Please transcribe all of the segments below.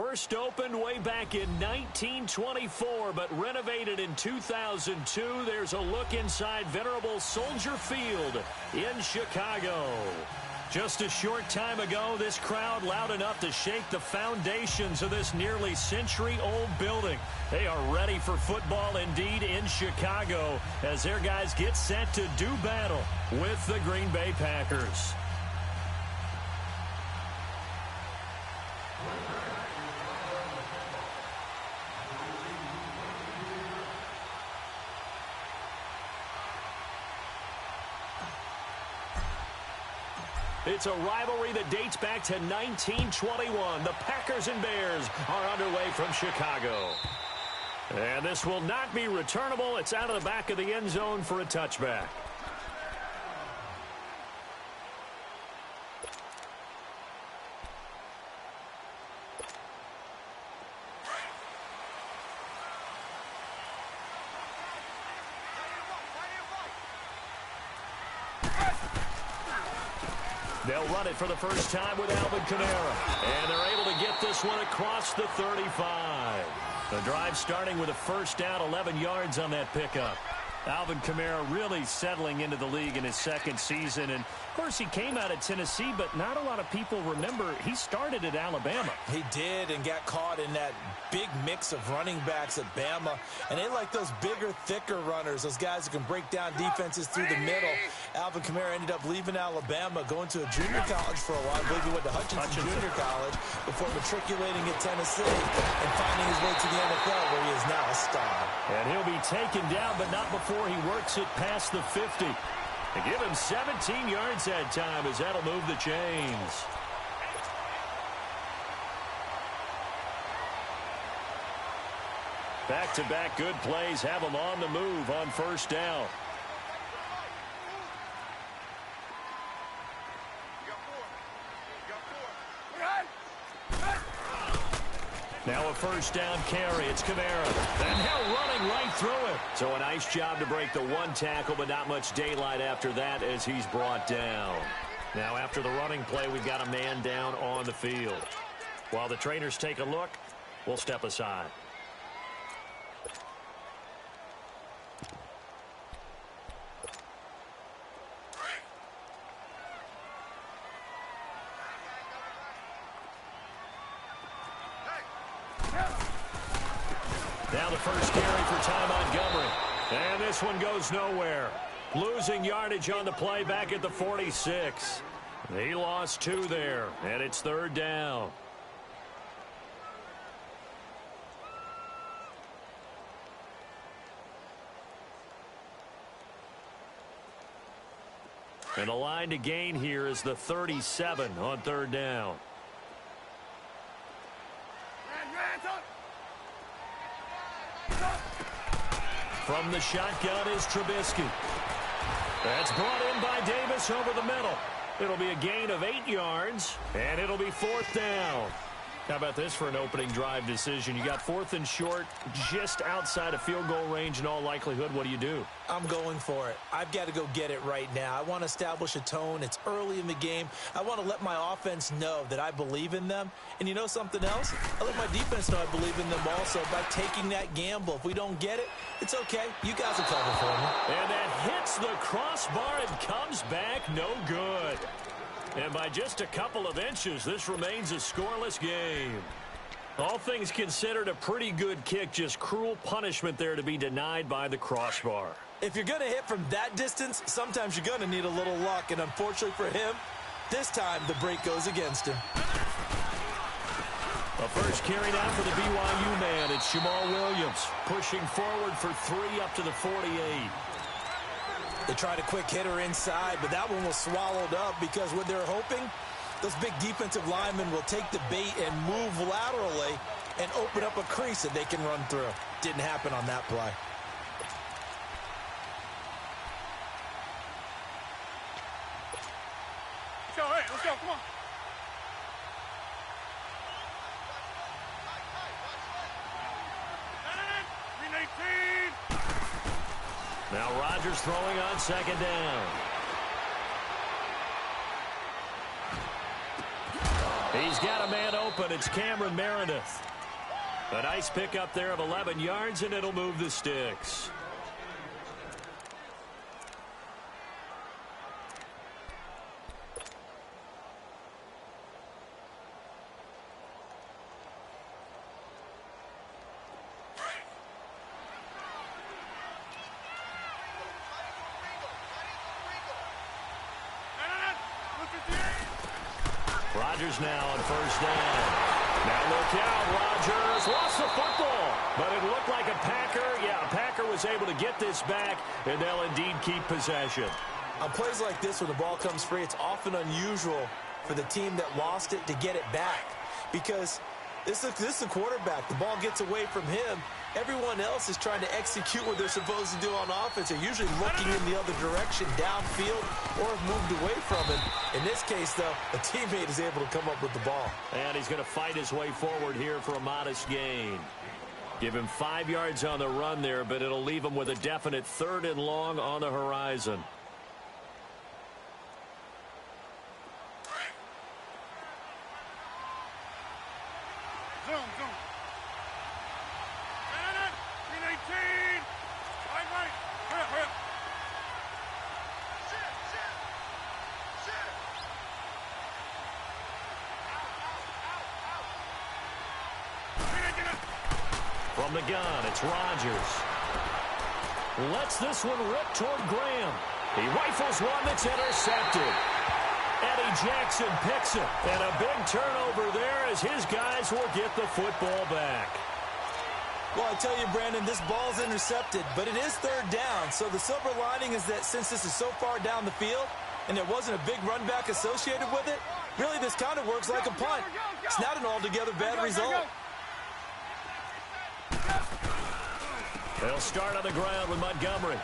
First opened way back in 1924, but renovated in 2002. There's a look inside venerable Soldier Field in Chicago. Just a short time ago, this crowd loud enough to shake the foundations of this nearly century-old building. They are ready for football indeed in Chicago as their guys get set to do battle with the Green Bay Packers. It's a rivalry that dates back to 1921. The Packers and Bears are underway from Chicago. And this will not be returnable. It's out of the back of the end zone for a touchback. They'll run it for the first time with Alvin Kamara. And they're able to get this one across the 35. The drive starting with a first down, 11 yards on that pickup. Alvin Kamara really settling into the league in his second season. And, of course, he came out of Tennessee, but not a lot of people remember he started at Alabama. He did and got caught in that big mix of running backs at Bama. And they like those bigger, thicker runners, those guys who can break down defenses through the middle. Alvin Kamara ended up leaving Alabama, going to a junior college for a while. I believe he went to Hutchinson Junior College before matriculating at Tennessee and finding his way to the NFL, where he is now a star. And he'll be taken down, but not before he works it past the 50. They give him 17 yards that time as that'll move the chains. Back-to-back good plays have them on the move on first down. Now a first down carry. It's Kamara. And now running right through it. So a nice job to break the one tackle, but not much daylight after that as he's brought down. Now after the running play, we've got a man down on the field. While the trainers take a look, we'll step aside. Now the first carry for Ty Montgomery. And this one goes nowhere. Losing yardage on the play back at the 46. He lost 2 there, and it's third down. And the line to gain here is the 37 on third down. From the shotgun is Trubisky. That's brought in by Davis over the middle. It'll be a gain of 8 yards, and it'll be fourth down. How about this for an opening drive decision? You got fourth and short, just outside of field goal range in all likelihood. What do? I'm going for it. I've got to go get it right now. I want to establish a tone. It's early in the game. I want to let my offense know that I believe in them. And you know something else? I let my defense know I believe in them also by taking that gamble. If we don't get it, it's okay. You guys will cover for me. And that hits the crossbar and comes back no good. And by just a couple of inches, this remains a scoreless game. All things considered, a pretty good kick, just cruel punishment there to be denied by the crossbar. If you're going to hit from that distance, sometimes you're going to need a little luck. And unfortunately for him, this time the break goes against him. A first carry now for the BYU man. It's Jamal Williams pushing forward for 3 up to the 48. They tried a quick hitter inside, but that one was swallowed up because what they're hoping, those big defensive linemen will take the bait and move laterally and open up a crease that they can run through. Didn't happen on that play. Let's go, come on. Now Rodgers throwing on second down. He He's got a man open. It's Cameron Meredith. A nice pickup there of 11 yards, and it'll move the sticks. Rodgers now on first down. Now look out, Rodgers lost the football, but it looked like a Packer. Yeah, a Packer was able to get this back, and they'll indeed keep possession. On plays like this, when the ball comes free, it's often unusual for the team that lost it to get it back, because this is the quarterback. The ball gets away from him. Everyone else is trying to execute what they're supposed to do on offense. They're usually looking in the other direction, downfield, or have moved away from it. In this case, though, a teammate is able to come up with the ball. And he's going to fight his way forward here for a modest gain. Give him 5 yards on the run there, but it'll leave him with a definite 3rd and long on the horizon. Zoom. 319. Right. Hurry up. From the gun, it's Rodgers. Lets this one rip toward Graham. He rifles one that's intercepted. Eddie Jackson picks it. And a big turnover there as his guys will get the football back. Well, I tell you, Brandon, this ball's intercepted, but it is 3rd down. So the silver lining is that since this is so far down the field and there wasn't a big run back associated with it, really this kind of works like a punt. It's not an altogether bad result. They'll start on the ground with Montgomery.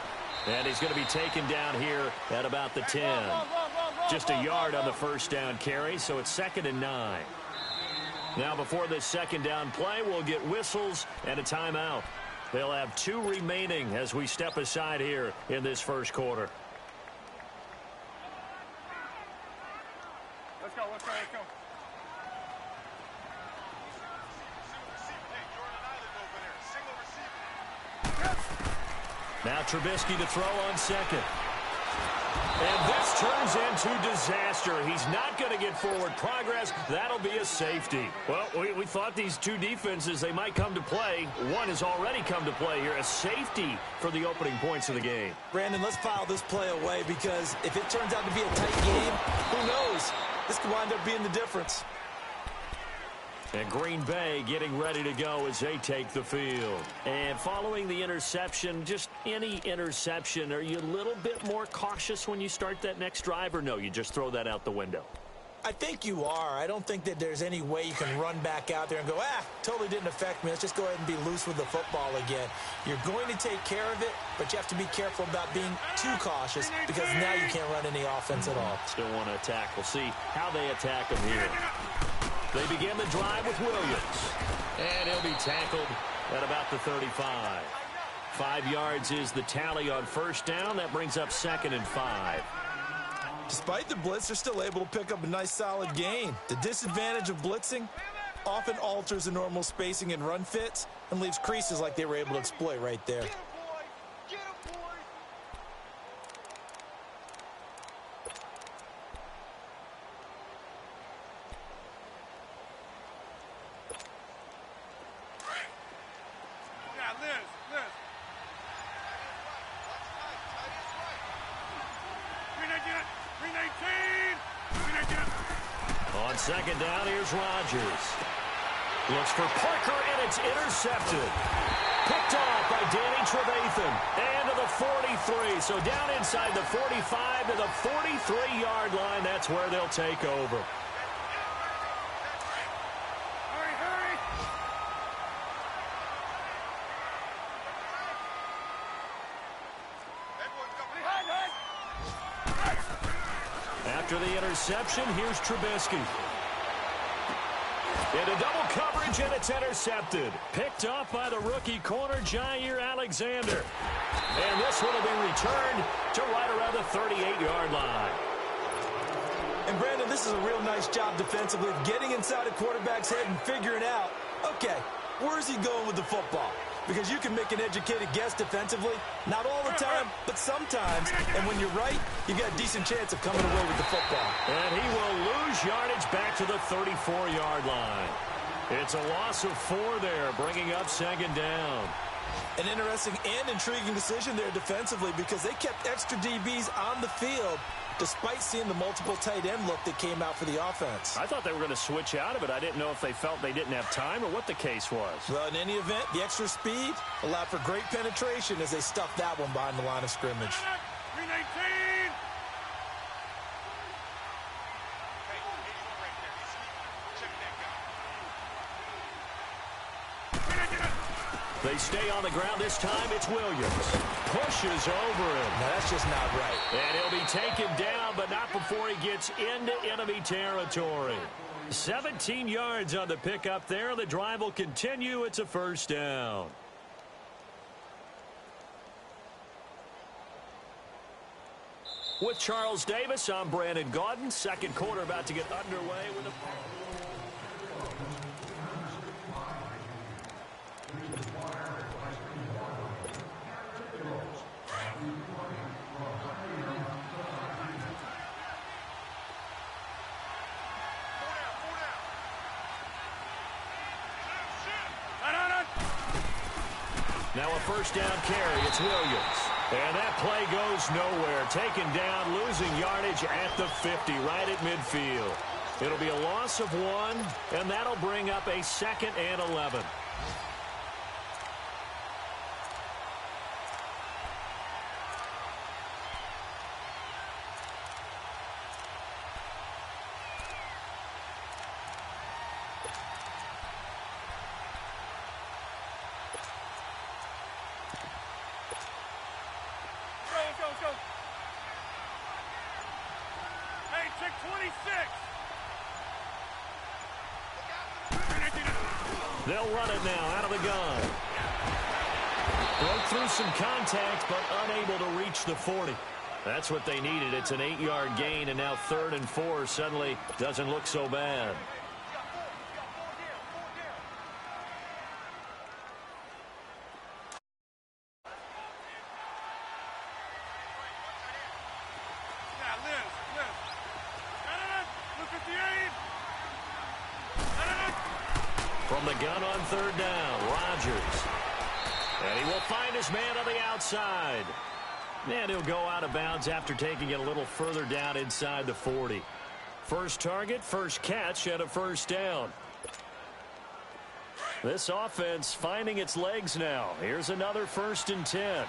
And he's going to be taken down here at about the 10. Just a yard on the first down carry, so it's 2nd and 9. Now, before this 2nd down play, we'll get whistles and a timeout. They'll have 2 remaining as we step aside here in this first quarter. Let's go. Now Trubisky to throw on second. And this turns into disaster. He's not going to get forward progress. That'll be a safety. Well, we thought these two defenses, they might come to play. One has already come to play here. A safety for the opening points of the game. Brandon, let's file this play away, because if it turns out to be a tight game, who knows? This could wind up being the difference. And Green Bay getting ready to go as they take the field. And following the interception, just any interception, are you a little bit more cautious when you start that next drive, or no, you just throw that out the window? I think you are. I don't think that there's any way you can run back out there and go, totally didn't affect me. Let's just go ahead and be loose with the football again. You're going to take care of it, but you have to be careful about being too cautious, because now you can't run any offense at all. Still want to attack. We'll see how they attack him here. They begin the drive with Williams. And he'll be tackled at about the 35. 5 yards is the tally on first down. That brings up 2nd and 5. Despite the blitz, they're still able to pick up a nice solid gain. The disadvantage of blitzing often alters the normal spacing and run fits and leaves creases like they were able to exploit right there. On second down, here's Rodgers. Looks for Parker, and it's intercepted. Picked off by Danny Trevathan. And to the 43. So down inside the 45 to the 43-yard line. That's where they'll take over. Hurry! After the interception, here's Trubisky. Into double coverage, and it's intercepted. Picked off by the rookie corner, Jair Alexander. And this one will be returned to right around the 38-yard line. And, Brandon, this is a real nice job defensively of getting inside a quarterback's head and figuring out, okay, where's he going with the football? Because you can make an educated guess defensively, not all the time, but sometimes. And when you're right, you got a decent chance of coming away with the football. And he will lose yardage back to the 34-yard line. It's a loss of 4 there, bringing up second down. An interesting and intriguing decision there defensively because they kept extra DBs on the field despite seeing the multiple tight end look that came out for the offense. I thought they were going to switch out of it. I didn't know if they felt they didn't have time or what the case was. Well, in any event, the extra speed allowed for great penetration as they stuffed that one behind the line of scrimmage. 319. They stay on the ground this time. It's Williams. Pushes over him. Now, that's just not right. And he'll be taken down, but not before he gets into enemy territory. 17 yards on the pickup there. The drive will continue. It's a first down. With Charles Davis, I'm Brandon Gaudin. Second quarter about to get underway with a... Now a first down carry. It's Williams. And that play goes nowhere. Taken down, losing yardage at the 50, right at midfield. It'll be a loss of 1, and that'll bring up a 2nd and 11. Go. Hey, check 26. They'll run it now out of the gun. Broke through some contact, but unable to reach the 40. That's what they needed. It's an 8-yard gain, and now 3rd and 4 suddenly doesn't look so bad. From the gun on 3rd down, Rodgers. And he will find his man on the outside. And he'll go out of bounds after taking it a little further down inside the 40. First target, first catch, and a first down. This offense finding its legs now. Here's another 1st and 10. Over.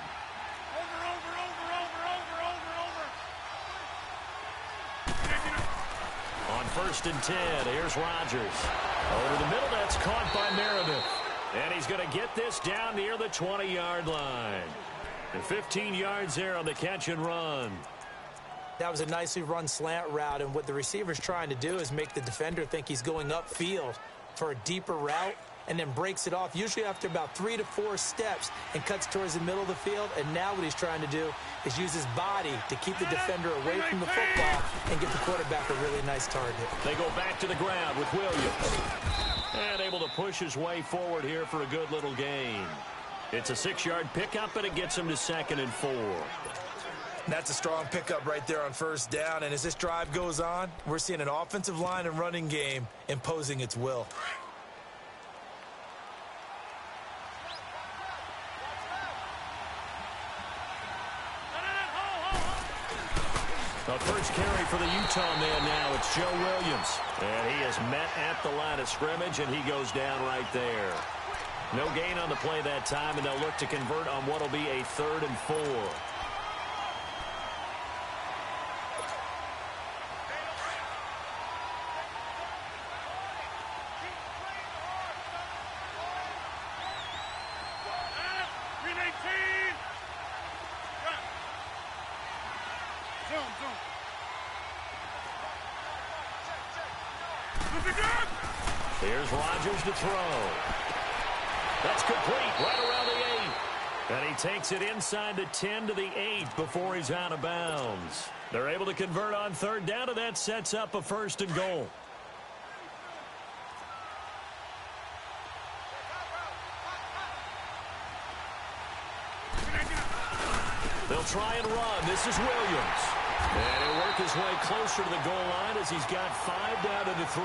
On 1st and 10, here's Rodgers. Over the middle, that's caught by Meredith. And he's going to get this down near the 20-yard line. And 15 yards there on the catch and run. That was a nicely run slant route, and what the receiver's trying to do is make the defender think he's going upfield for a deeper route, and then breaks it off, usually after about 3 to 4 steps, and cuts towards the middle of the field. And now what he's trying to do is use his body to keep the defender away from the football and get the quarterback a really nice target. They go back to the ground with Williams. And able to push his way forward here for a good little gain. It's a 6-yard pickup, but it gets him to 2nd and 4. That's a strong pickup right there on 1st down. And as this drive goes on, we're seeing an offensive line and running game imposing its will. The first carry for the Utah man now. It's Joe Williams. And he is met at the line of scrimmage, and he goes down right there. No gain on the play that time, and they'll look to convert on what will be a 3rd and 4. Zoom. Here's Rodgers to throw. That's complete right around the 8. And he takes it inside the 10 to the 8 before he's out of bounds. They're able to convert on third down, and that sets up a 1st and goal. They'll try and run. This is Williams. And he'll work his way closer to the goal line as he's got 5 down to the 3.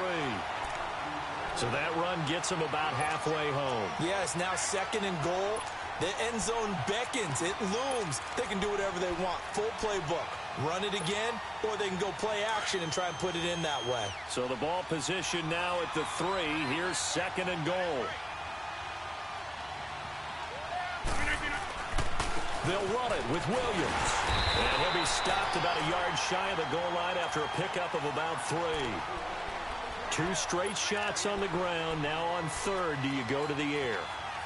So that run gets him about halfway home. Yes, now 2nd and goal. The end zone beckons. It looms. They can do whatever they want. Full playbook. Run it again, or they can go play action and try and put it in that way. So the ball position now at the 3. Here's 2nd and goal. They'll run it with Williams. And he'll be stopped about a yard shy of the goal line after a pickup of about 3. 2 straight shots on the ground. Now on 3rd, do you go to the air?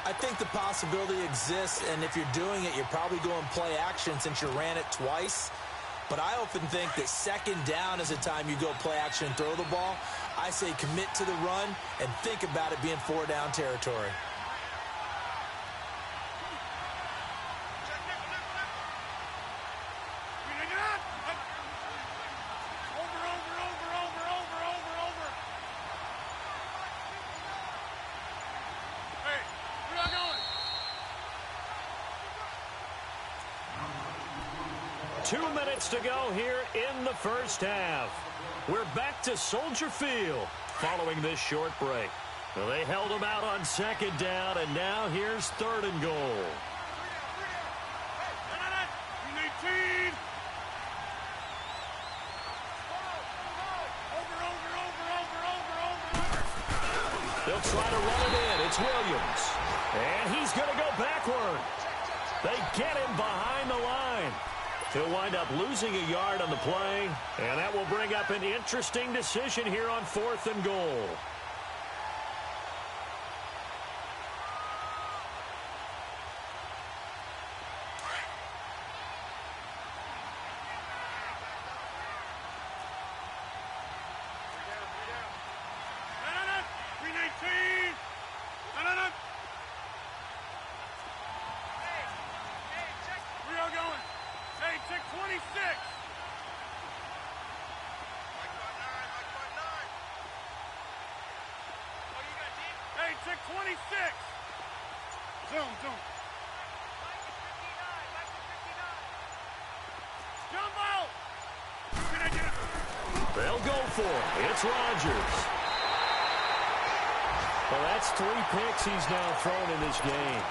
I think the possibility exists, and if you're doing it, you're probably going play action since you ran it twice. But I often think that 2nd down is the time you go play action and throw the ball. I say commit to the run and think about it being 4 down territory. To go here in the first half. We're back to Soldier Field following this short break. Well, they held them out on 2nd down, and now here's 3rd and goal. They'll try to run it in. It's Williams. And he's going to go backward. They get him behind the line. He'll wind up losing a yard on the play, and that will bring up an interesting decision here on 4th and goal. They'll go for it. It's Rodgers. Well, that's 3 picks he's now thrown in this game.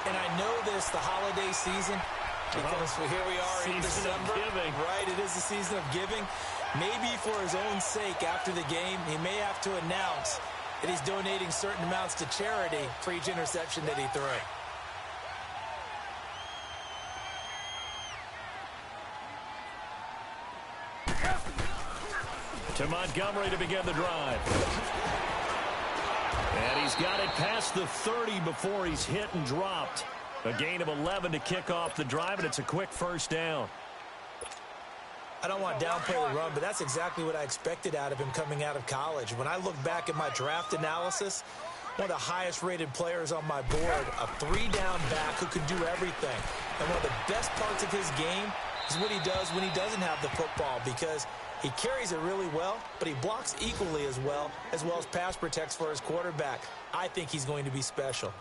And I know this, the holiday season, because here we are in December. Right, it is the season of giving. Maybe for his own sake after the game, he may have to announce that he's donating certain amounts to charity for each interception that he threw. To Montgomery to begin the drive. And he's got it past the 30 before he's hit and dropped. A gain of 11 to kick off the drive, and it's a quick 1st down. I don't want to downplay the run, but that's exactly what I expected out of him coming out of college. When I look back at my draft analysis, one of the highest-rated players on my board, a 3-down back who can do everything. And one of the best parts of his game is what he does when he doesn't have the football, because he carries it really well, but he blocks equally as well as pass protects for his quarterback. I think he's going to be special.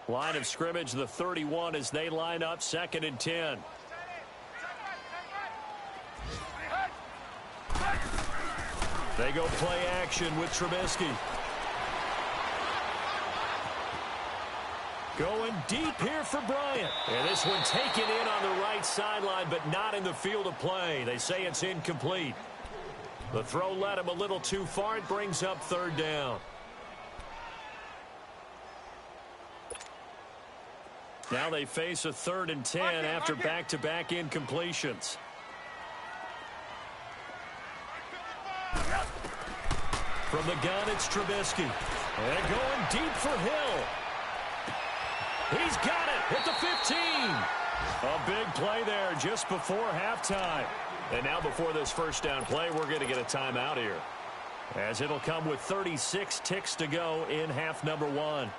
Line of scrimmage, the 31 as they line up 2nd and 10. They go play action with Trubisky. Going deep here for Bryant. And this one taken in on the right sideline, but not in the field of play. They say it's incomplete. The throw led him a little too far. It brings up 3rd down. Now they face a 3rd and 10 after back-to-back incompletions. From the gun, it's Trubisky. And going deep for Hill. He's got it at the 15. A big play there just before halftime. And now before this 1st down play, we're going to get a timeout here. as it'll come with 36 ticks to go in half number one.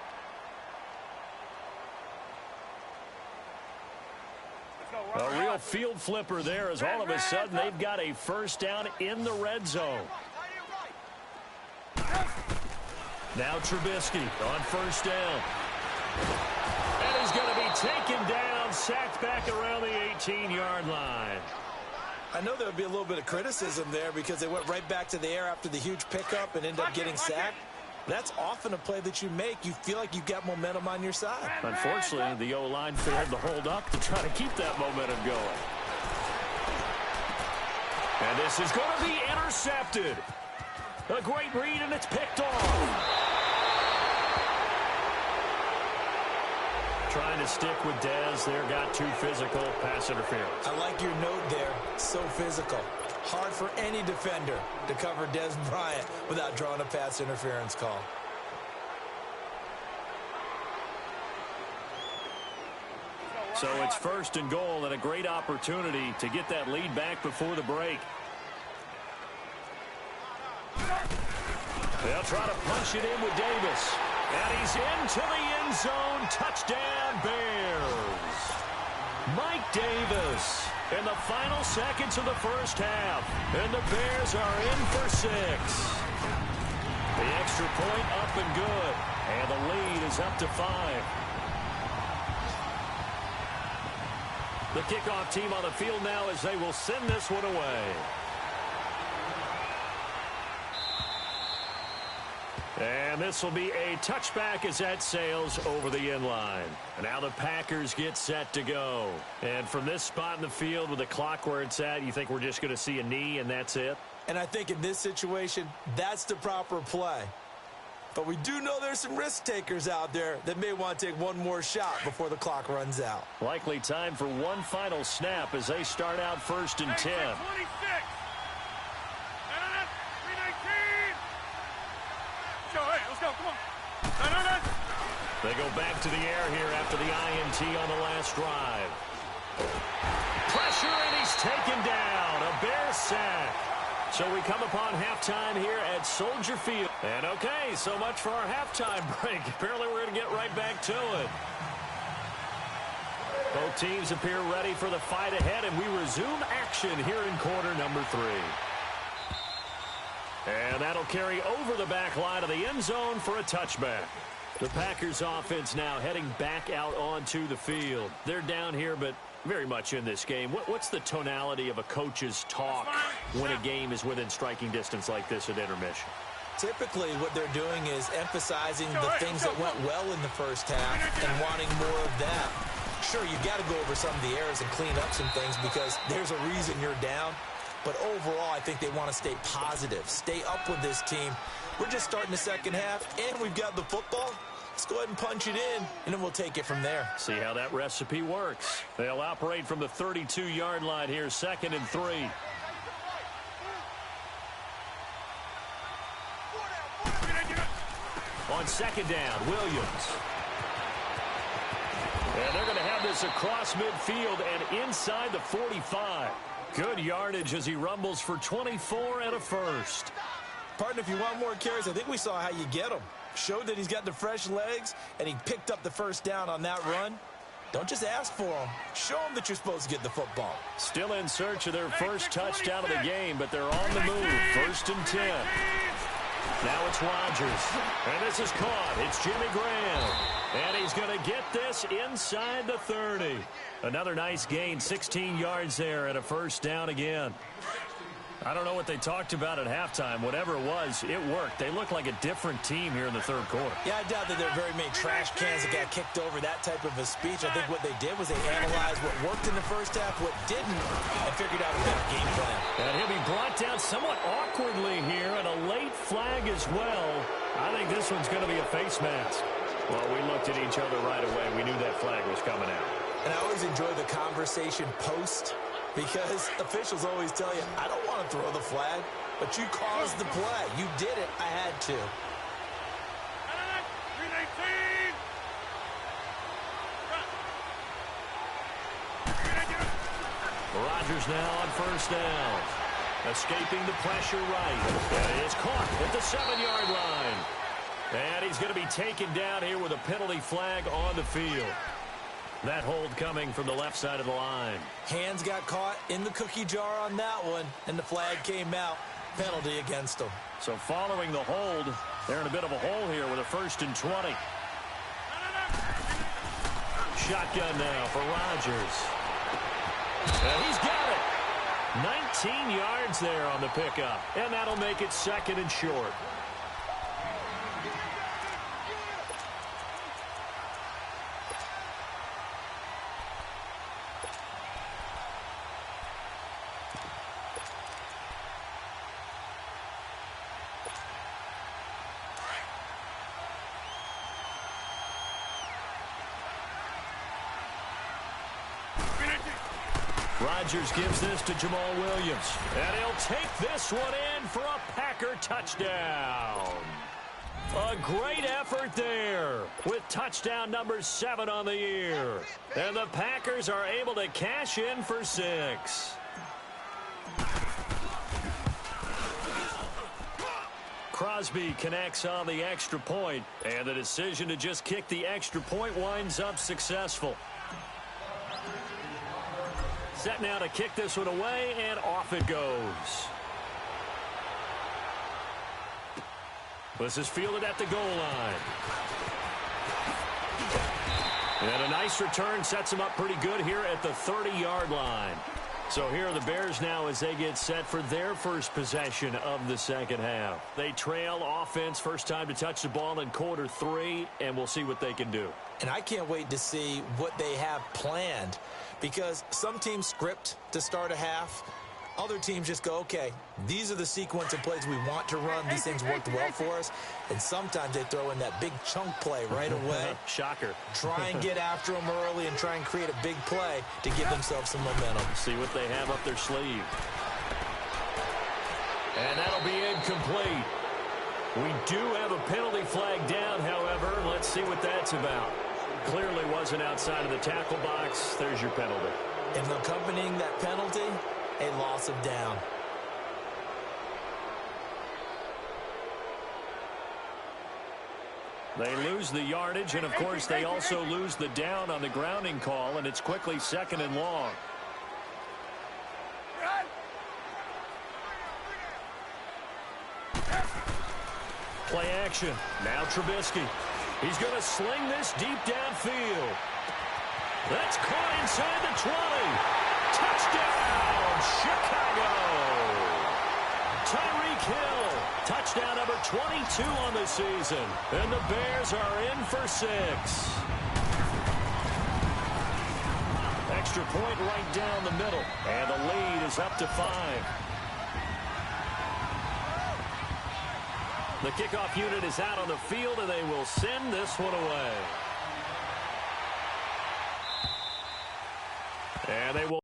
A real field flipper there as all of a sudden they've got a first down in the red zone. Now Trubisky on first down. And he's going to be taken down, sacked back around the 18-yard line. I know there would be a little bit of criticism there because they went right back to the air after the huge pickup and ended up getting sacked. That's often a play that you make. You feel like you've got momentum on your side. Unfortunately, the O-line failed to hold up to try to keep that momentum going. And this is going to be intercepted. A great read, and it's picked off. Trying to stick with Dez there, got too physical, pass interference. I like your note there, so physical. Hard for any defender to cover Dez Bryant without drawing a pass interference call. So it's first and goal and a great opportunity to get that lead back before the break. They'll try to punch it in with Davis. And he's into the end zone. Touchdown, Bears. Mike Davis in the final seconds of the first half. And the Bears are in for 6. The extra point up and good. And the lead is up to 5. The kickoff team on the field now as they will send this one away. And this will be a touchback as that sails over the end line. And now the Packers get set to go. And from this spot in the field with the clock where it's at, you think we're just going to see a knee and that's it? And I think in this situation, that's the proper play. But we do know there's some risk takers out there that may want to take one more shot before the clock runs out. Likely time for one final snap as they start out first and 10. 26. Let's go, come on. They go back to the air here after the INT on the last drive. Pressure, and he's taken down. A Bears sack. So we come upon halftime here at Soldier Field. And okay, so much for our halftime break. Apparently we're going to get right back to it. Both teams appear ready for the fight ahead, and we resume action here in quarter number 3. And that'll carry over the back line of the end zone for a touchback. The Packers offense now heading back out onto the field. They're down here, but very much in this game. What's the tonality of a coach's talk when a game is within striking distance like this at intermission? Typically, what they're doing is emphasizing the things that went well in the first half and wanting more of that. Sure, you've got to go over some of the errors and clean up some things because there's a reason you're down. But overall, I think they want to stay positive, stay up with this team. We're just starting the second half, and we've got the football. Let's go ahead and punch it in, and then we'll take it from there. See how that recipe works. They'll operate from the 32-yard line here, 2nd and 3. On 2nd down, Williams. And they're going to have this across midfield and inside the 45. Good yardage as he rumbles for 24 and a first. Partner, if you want more carries, I think we saw how you get them. Showed that he's got the fresh legs, and he picked up the first down on that run. Don't just ask for them. Show them that you're supposed to get the football. Still in search of their first touchdown of the game, but they're on the move. 1st and 10. Now it's Rodgers. And this is caught. It's Jimmy Graham. And he's going to get this inside the 30. Another nice gain, 16 yards there and a first down again. I don't know what they talked about at halftime. Whatever it was, it worked. They look like a different team here in the third quarter. Yeah, I doubt that there are very many trash cans that got kicked over, that type of a speech. I think what they did was they analyzed what worked in the first half, what didn't, and figured out a better game plan. And he'll be brought down somewhat awkwardly here, and a late flag as well. I think this one's going to be a face mask. Well, we looked at each other right away. We knew that flag was coming out. And I always enjoy the conversation post, because officials always tell you, I don't want to throw the flag, but you caused the play. You did it. I had to. 319. Rodgers now on first down. Escaping the pressure right. And is caught at the 7-yard line. And he's going to be taken down here with a penalty flag on the field. That hold coming from the left side of the line. Hands got caught in the cookie jar on that one, and the flag came out. Penalty against them. So following the hold, they're in a bit of a hole here with a 1st and 20. Shotgun now for Rodgers. And he's got it. 19 yards there on the pickup. And that'll make it 2nd and short. Rodgers gives this to Jamal Williams. And he'll take this one in for a Packer touchdown. A great effort there with touchdown number 7 on the year. And the Packers are able to cash in for 6. Crosby connects on the extra point, and the decision to just kick the extra point winds up successful. Set now to kick this one away, and off it goes. This is fielded at the goal line. And a nice return sets him up pretty good here at the 30-yard line. So here are the Bears now as they get set for their first possession of the second half. They trail offense, first time to touch the ball in quarter 3, and we'll see what they can do. And I can't wait to see what they have planned, because some teams script to start a half. Other teams just go, okay, these are the sequence of plays we want to run. These things worked well for us. And sometimes they throw in that big chunk play right away. Shocker. Try and get after them early and try and create a big play to give themselves some momentum. See what they have up their sleeve. And that'll be incomplete. We do have a penalty flag down, however. Let's see what that's about. Clearly wasn't outside of the tackle box. There's your penalty. And accompanying that penalty, a loss of down. They lose the yardage, and of course they also lose the down on the grounding call, and it's quickly 2nd and long. Play action. Now Trubisky. He's going to sling this deep downfield. That's caught inside the 20. Touchdown, Chicago. Tyreek Hill. Touchdown number 22 on the season. And the Bears are in for 6. Extra point right down the middle. And the lead is up to 5. The kickoff unit is out on the field, and they will send this one away. And they will.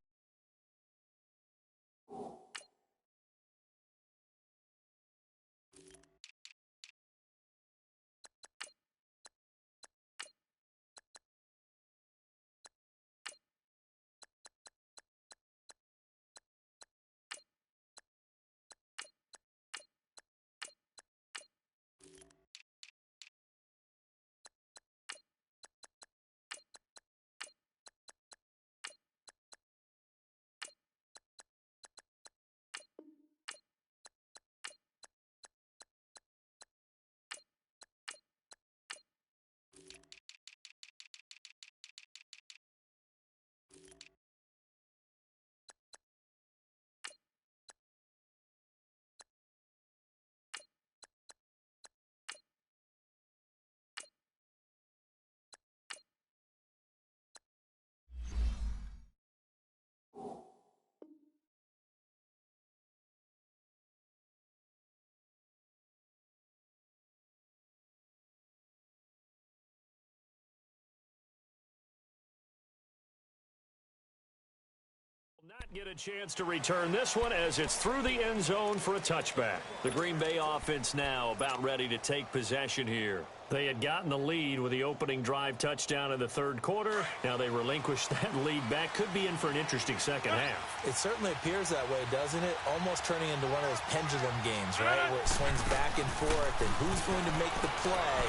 Not get a chance to return this one as it's through the end zone for a touchback. The Green Bay offense now about ready to take possession here. They had gotten the lead with the opening drive touchdown in the third quarter. Now they relinquished that lead back. Could be in for an interesting second half. It certainly appears that way, doesn't it? Almost turning into one of those pendulum games, right? Where it swings back and forth, and who's going to make the play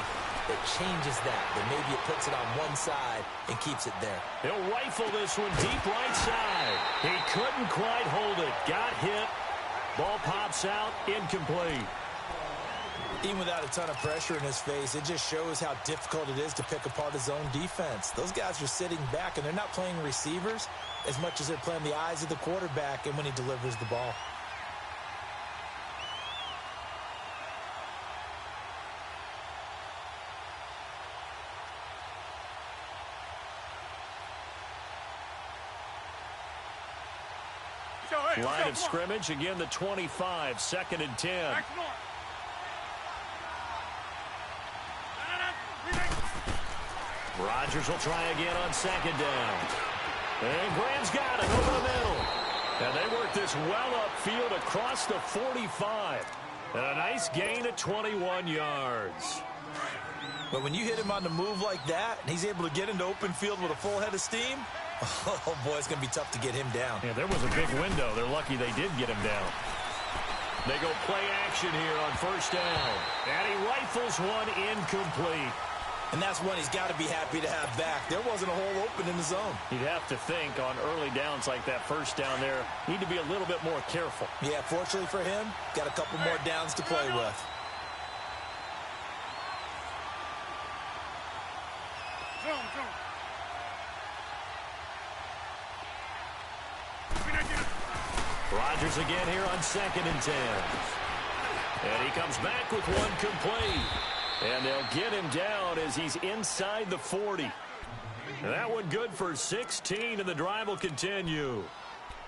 that changes that? Then maybe it puts it on one side and keeps it there. He'll rifle this one deep right side. He couldn't quite hold it. Got hit. Ball pops out. Incomplete. Even without a ton of pressure in his face, it just shows how difficult it is to pick apart his own defense. Those guys are sitting back, and they're not playing receivers as much as they're playing the eyes of the quarterback and when he delivers the ball. Line of scrimmage, again the 25, 2nd and 10. Rodgers will try again on 2nd down. And Graham's got it over the middle. And they work this well upfield across the 45. And a nice gain of 21 yards. But when you hit him on the move like that, and he's able to get into open field with a full head of steam, oh, boy, it's going to be tough to get him down. Yeah, there was a big window. They're lucky they did get him down. They go play action here on 1st down. And he rifles one incomplete. And that's one he's got to be happy to have back. There wasn't a hole open in the zone. You'd have to think on early downs like that 1st down there, need to be a little bit more careful. Yeah, fortunately for him, got a couple more downs to play with. Rodgers again here on 2nd and 10. And he comes back with one complete. And they'll get him down as he's inside the 40. And that one good for 16, and the drive will continue.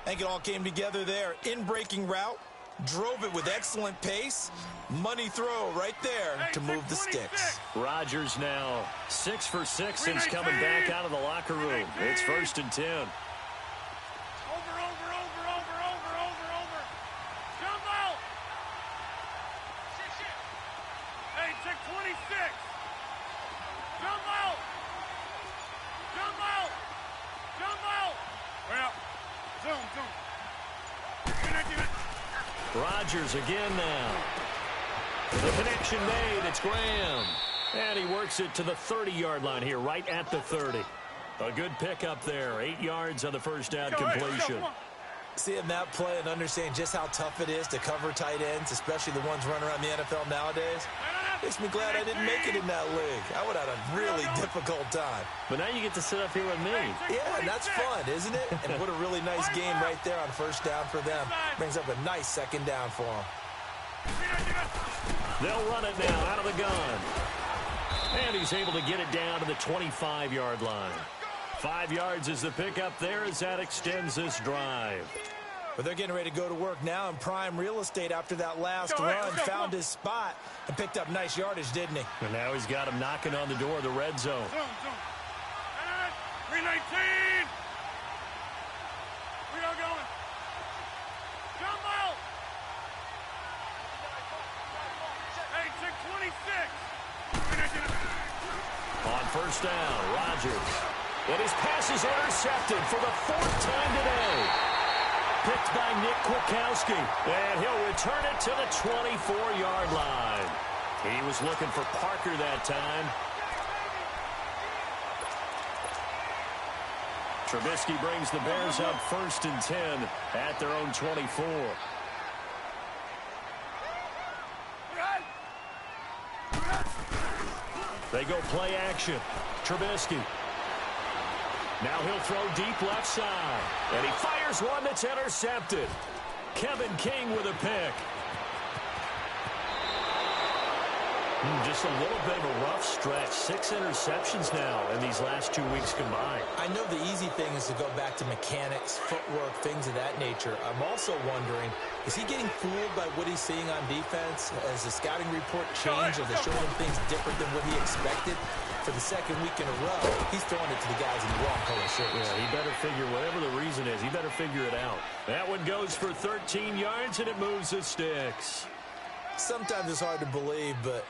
I think it all came together there. In-breaking route, drove it with excellent pace. Money throw right there to move the sticks. Rodgers now 6 for 6 since coming back out of the locker room. It's 1st and 10. Rodgers again now. The connection made. It's Graham. And he works it to the 30-yard line here, right at the 30. A good pickup there. 8 yards on the 1st down completion. Seeing that play and understanding just how tough it is to cover tight ends, especially the ones running around the NFL nowadays, makes me glad I didn't make it in that league. I would have had a really difficult time. But now you get to sit up here with me. Yeah, and that's fun, isn't it? And what a really nice game right there on 1st down for them. Brings up a nice 2nd down for them. They'll run it now out of the gun. And he's able to get it down to the 25-yard line. 5 yards is the pickup there as that extends this drive. But they're getting ready to go to work now in prime real estate after that last run. Found his spot and picked up nice yardage, didn't he? And now he's got him knocking on the door of the red zone. 319. We are going. Jumbo. Hey, check 26. On 1st down, Rodgers. And his pass is intercepted for the 4th time today. Picked by Nick Kwiatkowski. And he'll return it to the 24-yard line. He was looking for Parker that time. Trubisky brings the Bears up 1st and 10 at their own 24. They go play action. Trubisky. Now he'll throw deep left side. And he fires one that's intercepted. Kevin King with a pick. Just a little bit of a rough stretch. 6 interceptions now in these last 2 weeks combined. I know the easy thing is to go back to mechanics, footwork, things of that nature. I'm also wondering, is he getting fooled by what he's seeing on defense? Has the scouting report changed? Are they showing him things different than what he expected? For the 2nd week in a row, he's throwing it to the guys in the wrong color shirts. Yeah, he better figure, whatever the reason is, he better figure it out. That one goes for 13 yards, and it moves the sticks. Sometimes it's hard to believe, but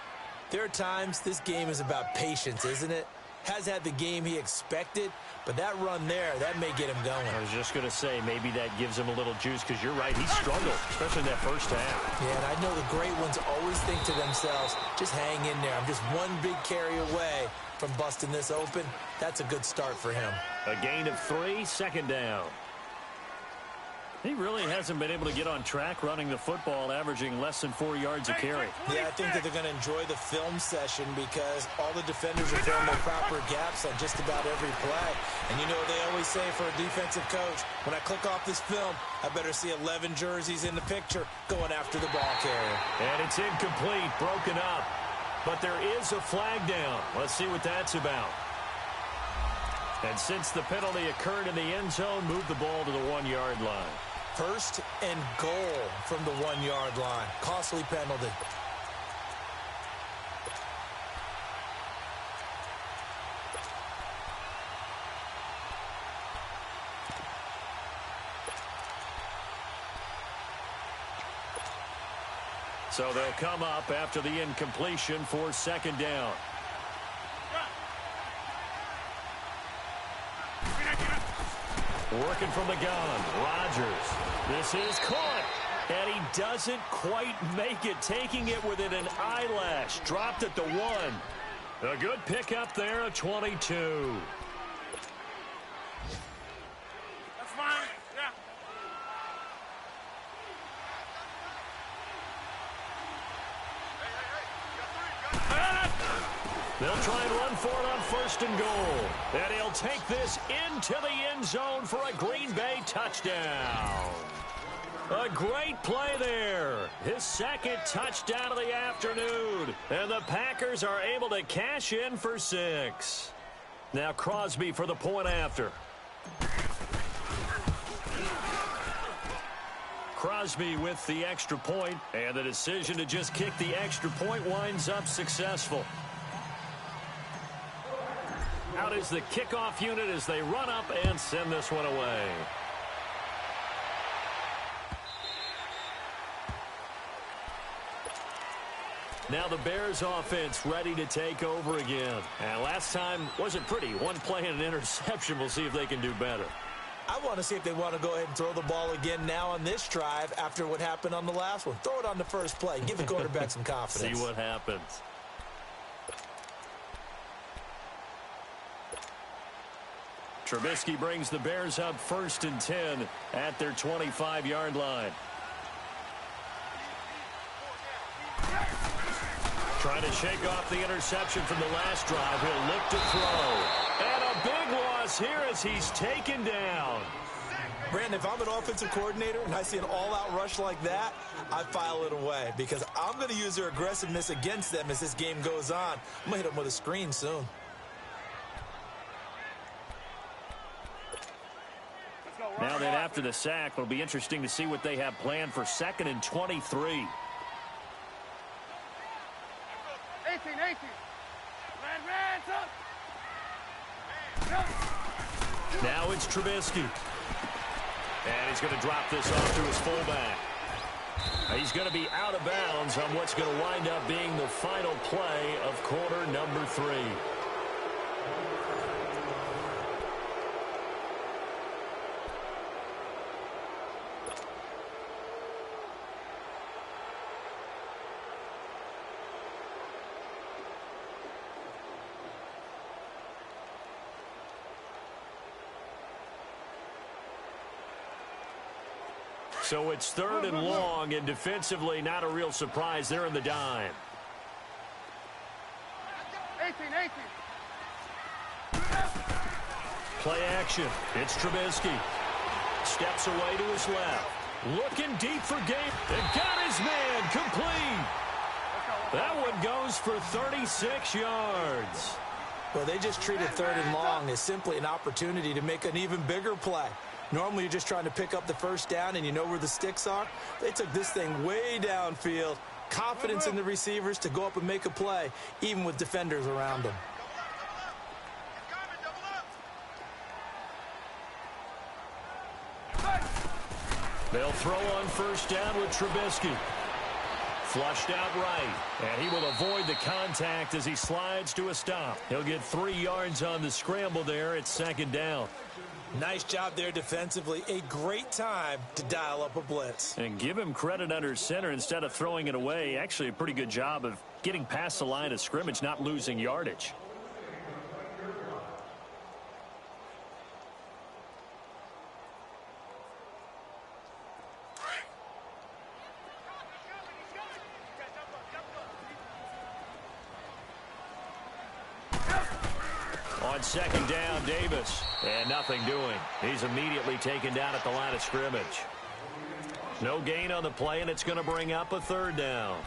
There are times this game is about patience, isn't it? Has had the game he expected, but that run there, that may get him going. I was just going to say, maybe that gives him a little juice, because you're right, he struggled, especially in that first half. Yeah, and I know the great ones always think to themselves, just hang in there. I'm just one big carry away from busting this open. That's a good start for him. A gain of 3, second down. He really hasn't been able to get on track running the football, averaging less than 4 yards a carry. Yeah, I think that they're going to enjoy the film session because all the defenders are filling their proper gaps on just about every play. And you know what they always say for a defensive coach, when I click off this film, I better see 11 jerseys in the picture going after the ball carrier. And it's incomplete, broken up. But there is a flag down. Let's see what that's about. And since the penalty occurred in the end zone, move the ball to the 1-yard line. First and goal from the 1-yard line. Costly penalty. So they'll come up after the incompletion for second down. Working from the gun, Rodgers. This is caught, and he doesn't quite make it, taking it within an eyelash. Dropped at the 1. A good pickup there, a 22. That's fine. Yeah. They'll try and run for it on first and goal. And he'll take this into the end zone for a Green Bay touchdown. A great play there. His second touchdown of the afternoon. And the Packers are able to cash in for 6. Now Crosby for the point after. Crosby with the extra point, and the decision to just kick the extra point winds up successful. Out is the kickoff unit as they run up and send this one away. Now the Bears offense ready to take over again. And last time wasn't pretty. One play and an interception. We'll see if they can do better. I want to see if they want to go ahead and throw the ball again now on this drive after what happened on the last one. Throw it on the first play. Give the quarterback some confidence. See what happens. Trubisky brings the Bears up first and 10 at their 25-yard line. Trying to shake off the interception from the last drive. He'll look to throw. And a big loss here as he's taken down. Brandon, if I'm an offensive coordinator and I see an all-out rush like that, I file it away because I'm going to use their aggressiveness against them as this game goes on. I'm going to hit them with a screen soon. Now that after the sack, it'll be interesting to see what they have planned for 2nd and 23. 18. Now it's Trubisky. And he's going to drop this off to his fullback. He's going to be out of bounds on what's going to wind up being the final play of quarter number 3. So it's 3rd and long, and defensively not a real surprise. They're in the dime. 18. Play action. It's Trubisky. Steps away to his left. Looking deep for game. And got his man complete. That one goes for 36 yards. Well, they just treated 3rd and long as simply an opportunity to make an even bigger play. Normally, you're just trying to pick up the first down and you know where the sticks are. They took this thing way downfield. Confidence in the receivers to go up and make a play, even with defenders around them. They'll throw on first down with Trubisky. Flushed out right. And he will avoid the contact as he slides to a stop. He'll get 3 yards on the scramble there at second down. Nice job there defensively. A great time to dial up a blitz. And give him credit under center instead of throwing it away. Actually a pretty good job of getting past the line of scrimmage, not losing yardage. On second down, Davis. And nothing doing. He's immediately taken down at the line of scrimmage. No gain on the play, and it's going to bring up a third down.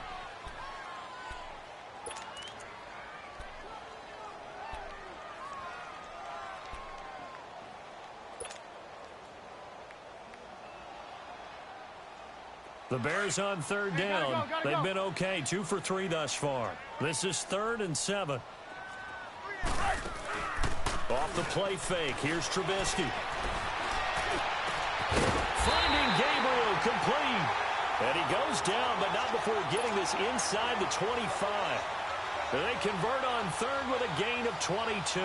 The Bears on third down. They've been okay, 2 for 3 thus far. This is 3rd and 7. Off the play fake. Here's Trubisky. Finding Gabriel complete. And he goes down, but not before getting this inside the 25. They convert on third with a gain of 22.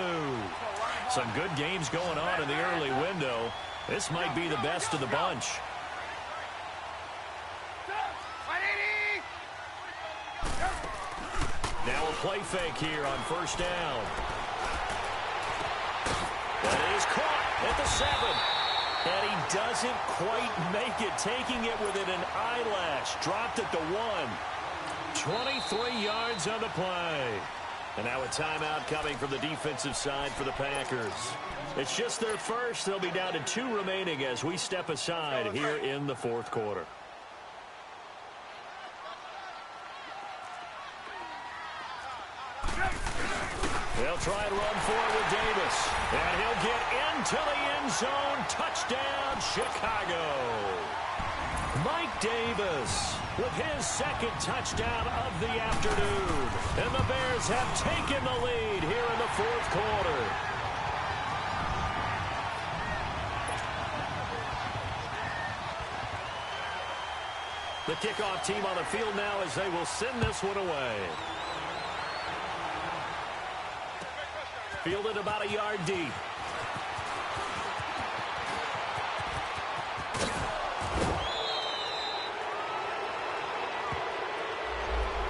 Some good games going on in the early window. This might be the best of the bunch. Now a play fake here on first down. That is caught at the 7. And he doesn't quite make it, taking it within an eyelash. Dropped at the 1. 23 yards on the play. And now a timeout coming from the defensive side for the Packers. It's just their first. They'll be down to 2 remaining as we step aside here in the fourth quarter. They'll try and run forward with Davis. And he'll get into the end zone. Touchdown, Chicago. Mike Davis with his second touchdown of the afternoon. And the Bears have taken the lead here in the fourth quarter. The kickoff team on the field now as they will send this one away. Fielded about a yard deep.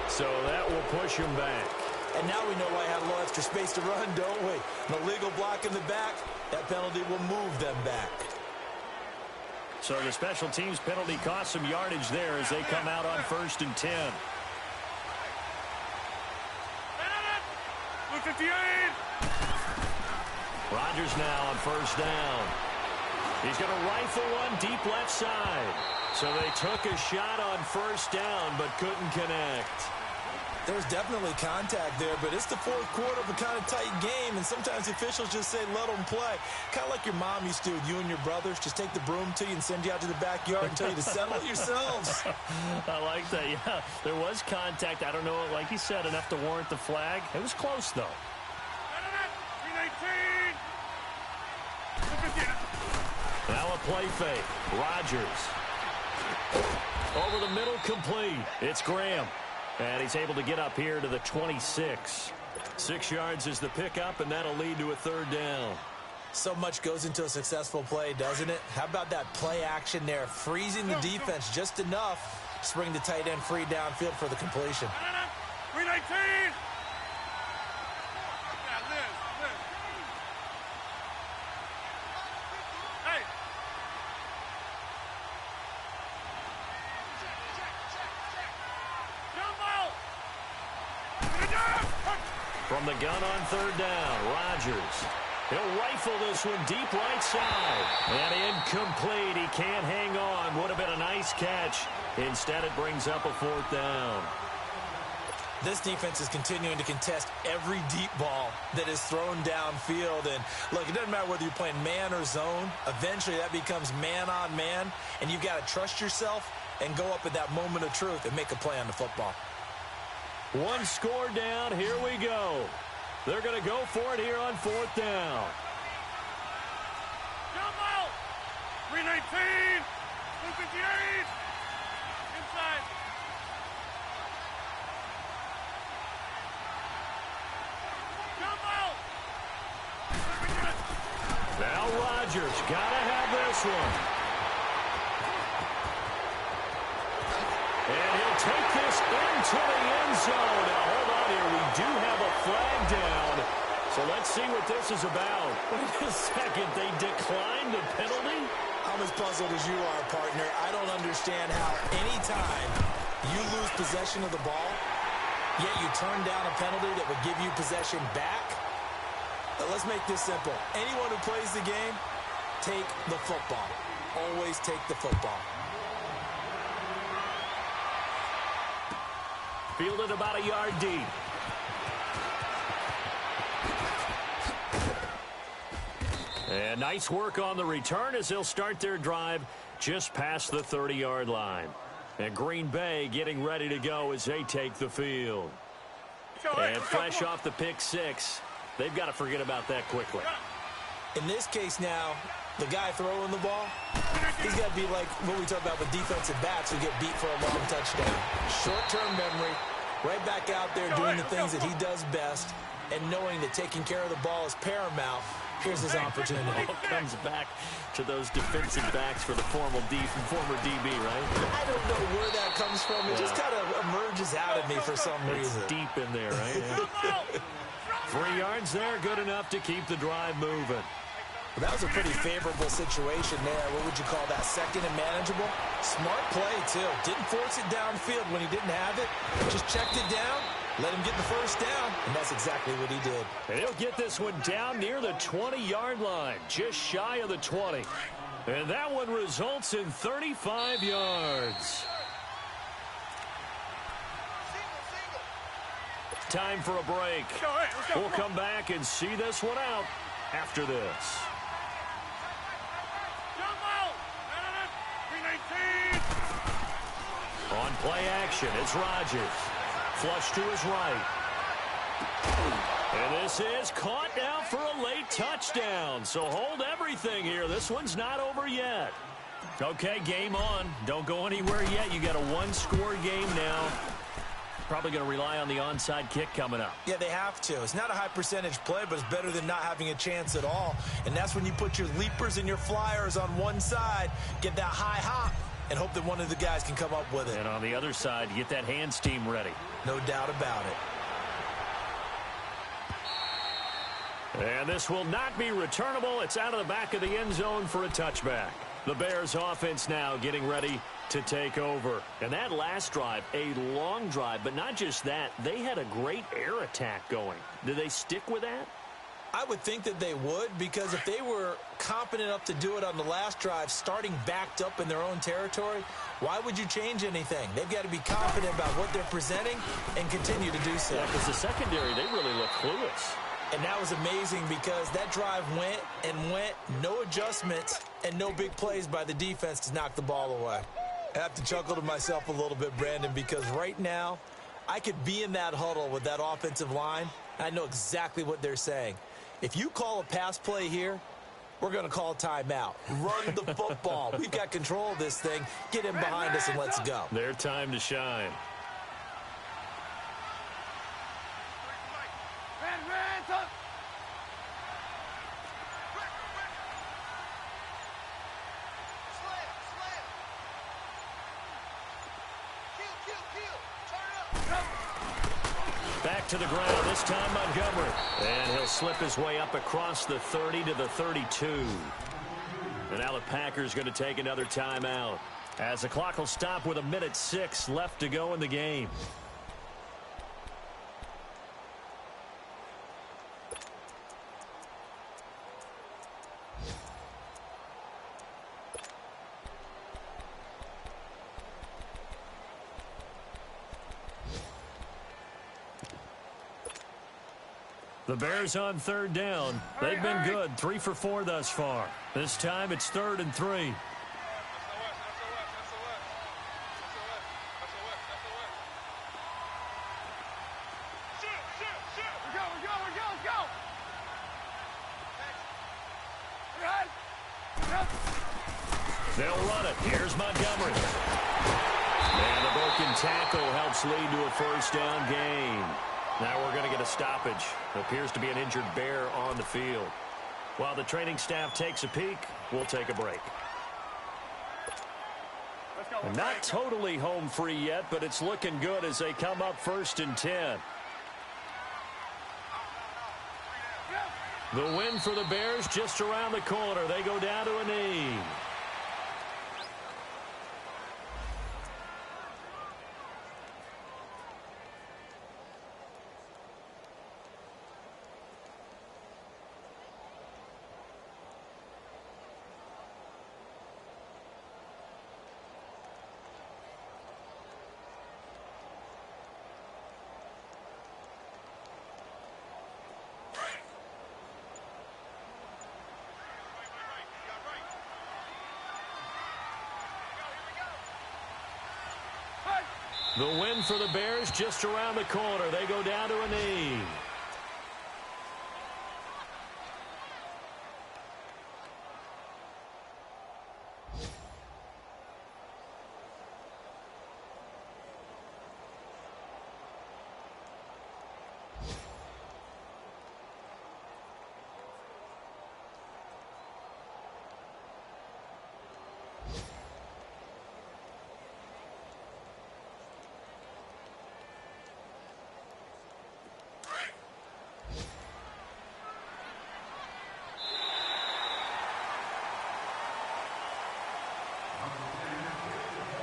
So that will push him back. And now we know why I had a little extra space to run, don't we? An illegal block in the back. That penalty will move them back. So the special teams penalty cost some yardage there as they come out on 1st and 10. 58. Rodgers now on first down. He's going to rifle one deep left side. So they took a shot on first down but couldn't connect. There's definitely contact there, but it's the fourth quarter of a kind of tight game, and sometimes the officials just say, let them play. Kind of like your mom used to with you and your brothers. Just take the broom to you and send you out to the backyard and tell you to settle it yourselves. I like that, yeah. There was contact. I don't know, like you said, enough to warrant the flag. It was close, though. 319. Now a play fake. Rodgers. Over the middle, complete. It's Graham. And he's able to get up here to the 26. 6 yards is the pickup, and that'll lead to a third down. So much goes into a successful play, doesn't it? How about that play action there? Freezing the defense just enough to bring the tight end free downfield for the completion. 319. From the gun on third down, Rodgers. He'll rifle this one deep right side. And incomplete. He can't hang on. Would have been a nice catch. Instead, it brings up a fourth down. This defense is continuing to contest every deep ball that is thrown downfield. And, look, it doesn't matter whether you're playing man or zone. Eventually, that becomes man on man. And you've got to trust yourself and go up at that moment of truth and make a play on the football. One score down. Here we go. They're going to go for it here on fourth down. 319. 258. Inside. Now Rodgers got to have this one. And he'll take this into the end zone. Now, hold on here. We do have a flag down. So let's see what this is about. Wait a second. They declined the penalty? I'm as puzzled as you are, partner. I don't understand how any time you lose possession of the ball, yet you turn down a penalty that would give you possession back. Let's make this simple. Anyone who plays the game, take the football. Always take the football. Fielded about a yard deep. And nice work on the return as they'll start their drive just past the 30-yard line. And Green Bay getting ready to go as they take the field. And fresh off the pick six, they've got to forget about that quickly. In this case now, the guy throwing the ball, he's got to be like what we talk about with defensive backs who get beat for a long touchdown. Short-term memory, right back out there doing the things that he does best, and knowing that taking care of the ball is paramount. Here's his opportunity. It comes back to those defensive backs for the former DB, right? I don't know where that comes from. It just kind of emerges out of me for some reason. It's deep in there, right? Yeah. 3 yards there, good enough to keep the drive moving. Well, that was a pretty favorable situation there. What would you call that? Second and manageable? Smart play, too. Didn't force it downfield when he didn't have it. Just checked it down. Let him get the first down, and that's exactly what he did. And he'll get this one down near the 20-yard line, just shy of the 20. And that one results in 35 yards. Time for a break. We'll come back and see this one out after this. On play action, it's Rodgers. Flush to his right. And this is caught now for a late touchdown. So hold everything here. This one's not over yet. Okay, game on. Don't go anywhere yet. You got a one-score game now. Probably going to rely on the onside kick coming up. Yeah, they have to. It's not a high-percentage play, but it's better than not having a chance at all. And that's when you put your leapers and your flyers on one side, get that high hop, and hope that one of the guys can come up with it. And on the other side, get that hands team ready. No doubt about it. And this will not be returnable. It's out of the back of the end zone for a touchback. The Bears offense now getting ready to take over. And that last drive, a long drive, but not just that. They had a great air attack going. Did they stick with that? I would think that they would, because if they were competent enough to do it on the last drive, starting backed up in their own territory, why would you change anything? They've got to be confident about what they're presenting and continue to do so. Yeah, because the secondary, they really look clueless. And that was amazing because that drive went and went, no adjustments, and no big plays by the defense to knock the ball away. I have to chuckle to myself a little bit, Brandon, because right now I could be in that huddle with that offensive line. I know exactly what they're saying. If you call a pass play here, we're going to call a timeout. Run the football. We've got control of this thing. Get him behind us and let's go. Their time to shine. Back to the ground, this time Montgomery. And he'll slip his way up across the 30 to the 32. And now the Packers going to take another timeout, as the clock will stop with 1:06 left to go in the game. The Bears on third down. They've been good, 3 for 4 thus far. This time it's 3rd and 3. They'll run it. Here's Montgomery. And the broken tackle helps lead to a first down gain. Now we're going to get a stoppage. Appears to be an injured Bear on the field. While the training staff takes a peek, we'll take a break. And not totally home free yet, but it's looking good as they come up 1st and 10. The win for the Bears just around the corner. They go down to a knee. The win for the Bears just around the corner. They go down to a knee.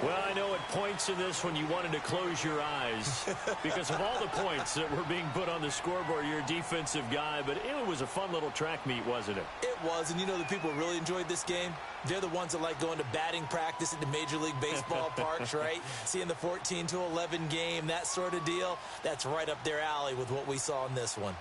Well, I know at points in this one you wanted to close your eyes because of all the points that were being put on the scoreboard. You're a defensive guy, but it was a fun little track meet, wasn't it? It was, and you know the people who really enjoyed this game? They're the ones that like going to batting practice at the Major League Baseball parks, right? Seeing the 14-11 game, that sort of deal. That's right up their alley with what we saw in this one.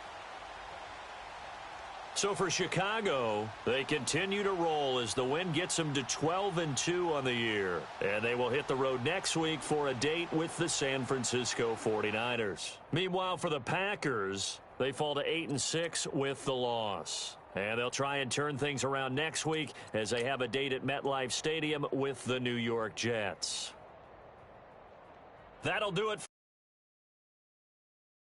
So for Chicago, they continue to roll as the win gets them to 12-2 on the year. And they will hit the road next week for a date with the San Francisco 49ers. Meanwhile, for the Packers, they fall to 8-6 with the loss. And they'll try and turn things around next week as they have a date at MetLife Stadium with the New York Jets. That'll do it.